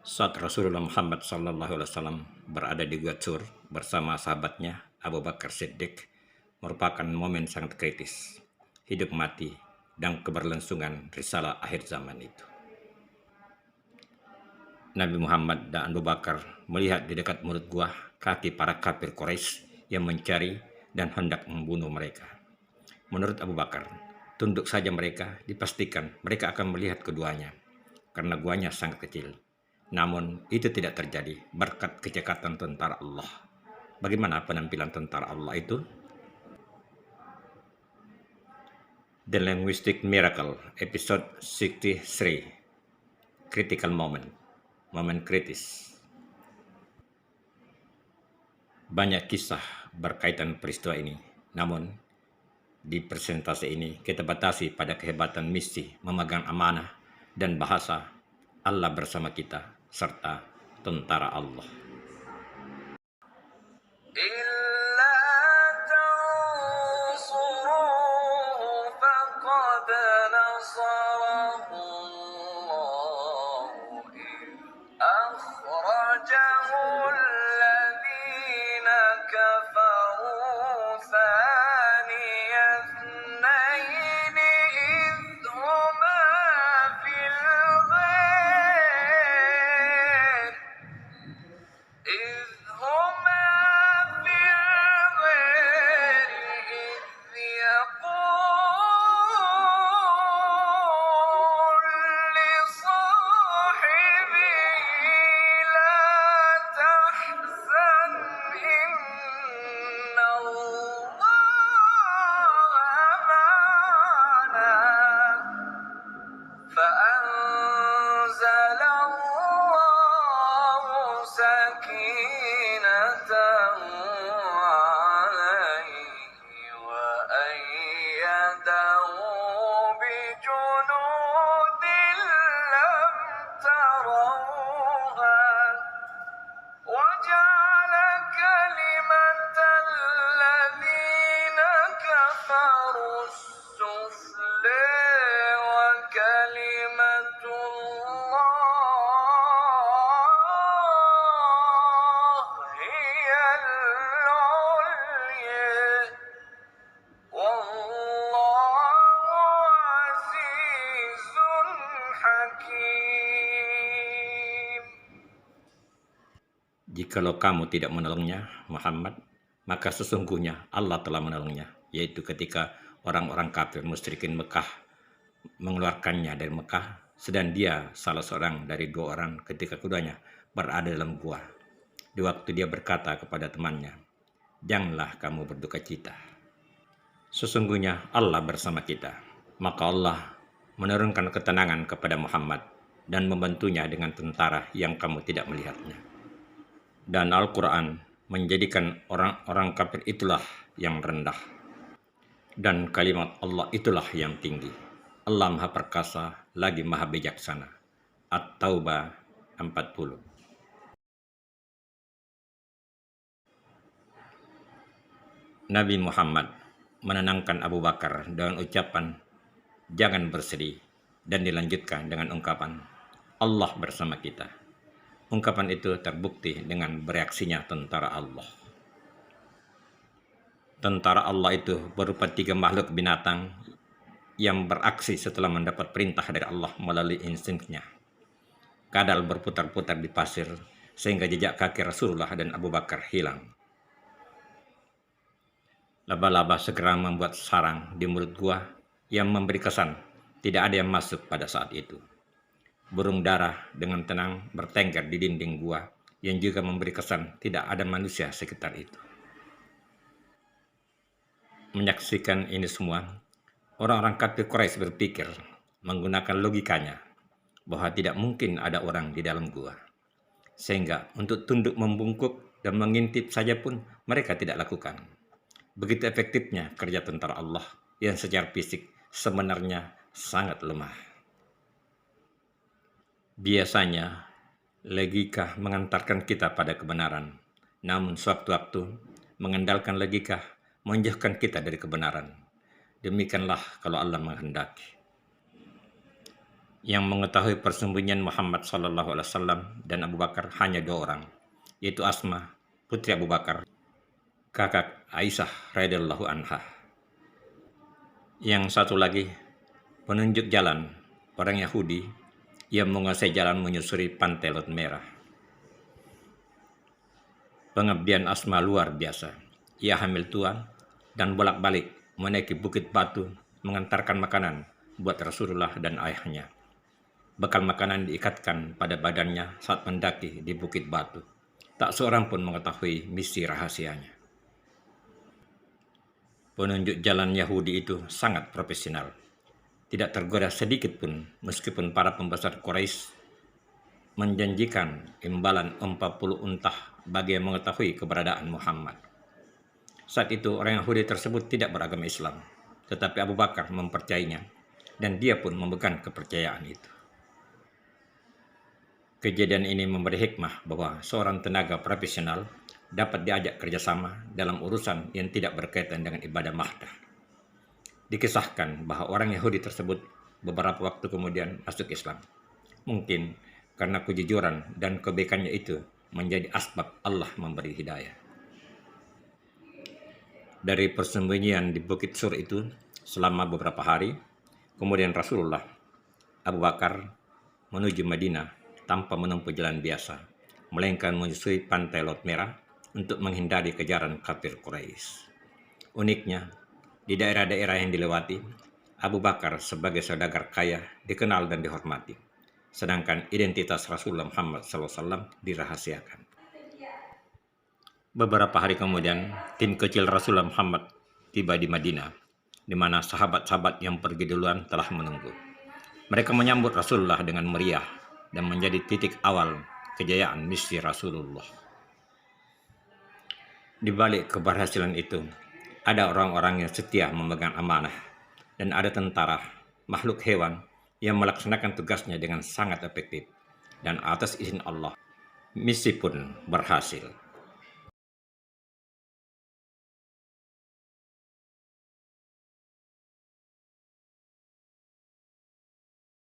Saat Rasulullah Muhammad SAW berada di Gua Tsur bersama sahabatnya Abu Bakar Siddiq merupakan momen sangat kritis, hidup mati, dan keberlangsungan risalah akhir zaman itu. Nabi Muhammad dan Abu Bakar melihat di dekat mulut gua kaki para kafir Quraisy yang mencari dan hendak membunuh mereka. Menurut Abu Bakar, tunduk saja mereka, dipastikan mereka akan melihat keduanya, karena guanya sangat kecil. Namun itu tidak terjadi berkat kecekatan tentara Allah. Bagaimana penampilan tentara Allah itu? The Linguistic Miracle, episode 63, Critical Moment, momen kritis. Banyak kisah berkaitan peristiwa ini, namun di presentasi ini kita batasi pada kehebatan misi memegang amanah dan bahasa Allah bersama kita serta tentara Allah. Jikalau kamu tidak menolongnya, Muhammad, maka sesungguhnya Allah telah menolongnya, yaitu ketika orang-orang kafir musyrikin Mekah mengeluarkannya dari Mekah, sedang dia salah seorang dari dua orang ketika keduanya berada dalam gua. Di waktu dia berkata kepada temannya, "Janganlah kamu berduka cita. Sesungguhnya Allah bersama kita." Maka Allah menurunkan ketenangan kepada Muhammad dan membantunya dengan tentara yang kamu tidak melihatnya. Dan Al-Quran menjadikan orang-orang kafir itulah yang rendah, dan kalimat Allah itulah yang tinggi. Allah Maha Perkasa lagi Maha Bijaksana. At-Taubah 40. Nabi Muhammad menenangkan Abu Bakar dengan ucapan "Jangan bersedih", dan dilanjutkan dengan ungkapan "Allah bersama kita". Ungkapan itu terbukti dengan bereaksinya tentara Allah. Tentara Allah itu berupa 3 makhluk binatang yang beraksi setelah mendapat perintah dari Allah melalui instingnya. Kadal berputar-putar di pasir sehingga jejak kaki Rasulullah dan Abu Bakar hilang. Laba-laba segera membuat sarang di mulut gua yang memberi kesan tidak ada yang masuk pada saat itu. Burung dara dengan tenang bertengger di dinding gua yang juga memberi kesan tidak ada manusia sekitar itu. Menyaksikan ini semua, orang-orang kafir Quraisy berpikir menggunakan logikanya bahwa tidak mungkin ada orang di dalam gua. Sehingga untuk tunduk membungkuk dan mengintip saja pun mereka tidak lakukan. Begitu efektifnya kerja tentara Allah yang secara fisik sebenarnya sangat lemah. Biasanya, logika mengantarkan kita pada kebenaran, namun sewaktu-waktu mengandalkan logika menjauhkan kita dari kebenaran. Demikianlah kalau Allah menghendaki. Yang mengetahui persembunyian Muhammad SAW dan Abu Bakar hanya 2 orang, yaitu Asma, putri Abu Bakar, kakak Aisyah radhiyallahu anha. Yang satu lagi, penunjuk jalan, orang Yahudi yang menguasai jalan menyusuri pantai Laut Merah. Pengabdian Asma luar biasa. Ia hamil tua dan bolak-balik menaiki bukit batu mengantarkan makanan buat Rasulullah dan ayahnya. Bekal makanan diikatkan pada badannya saat mendaki di bukit batu. Tak seorang pun mengetahui misi rahasianya. Penunjuk jalan Yahudi itu sangat profesional. Tidak tergoda sedikit pun meskipun para pembesar Quraisy menjanjikan imbalan 40 untah bagi yang mengetahui keberadaan Muhammad. Saat itu orang Yahudi tersebut tidak beragama Islam, tetapi Abu Bakar mempercayainya dan dia pun memegang kepercayaan itu. Kejadian ini memberi hikmah bahwa seorang tenaga profesional dapat diajak kerjasama dalam urusan yang tidak berkaitan dengan ibadah mahdah. Dikisahkan bahwa orang Yahudi tersebut beberapa waktu kemudian masuk Islam. Mungkin karena kejujuran dan kebaikannya itu menjadi asbab Allah memberi hidayah. Dari persembunyian di Bukit Sur itu selama beberapa hari, kemudian Rasulullah, Abu Bakar menuju Madinah tanpa menempuh jalan biasa, melainkan menyusuri pantai Laut Merah untuk menghindari kejaran kafir Quraisy. Uniknya, di daerah-daerah yang dilewati, Abu Bakar sebagai saudagar kaya dikenal dan dihormati, sedangkan identitas Rasulullah Muhammad SAW dirahasiakan. Beberapa hari kemudian, tim kecil Rasulullah Muhammad tiba di Madinah, di mana sahabat-sahabat yang pergi duluan telah menunggu. Mereka menyambut Rasulullah dengan meriah dan menjadi titik awal kejayaan misi Rasulullah. Di balik keberhasilan itu, ada orang-orang yang setia memegang amanah, dan ada tentara, makhluk hewan yang melaksanakan tugasnya dengan sangat efektif, dan atas izin Allah, misi pun berhasil.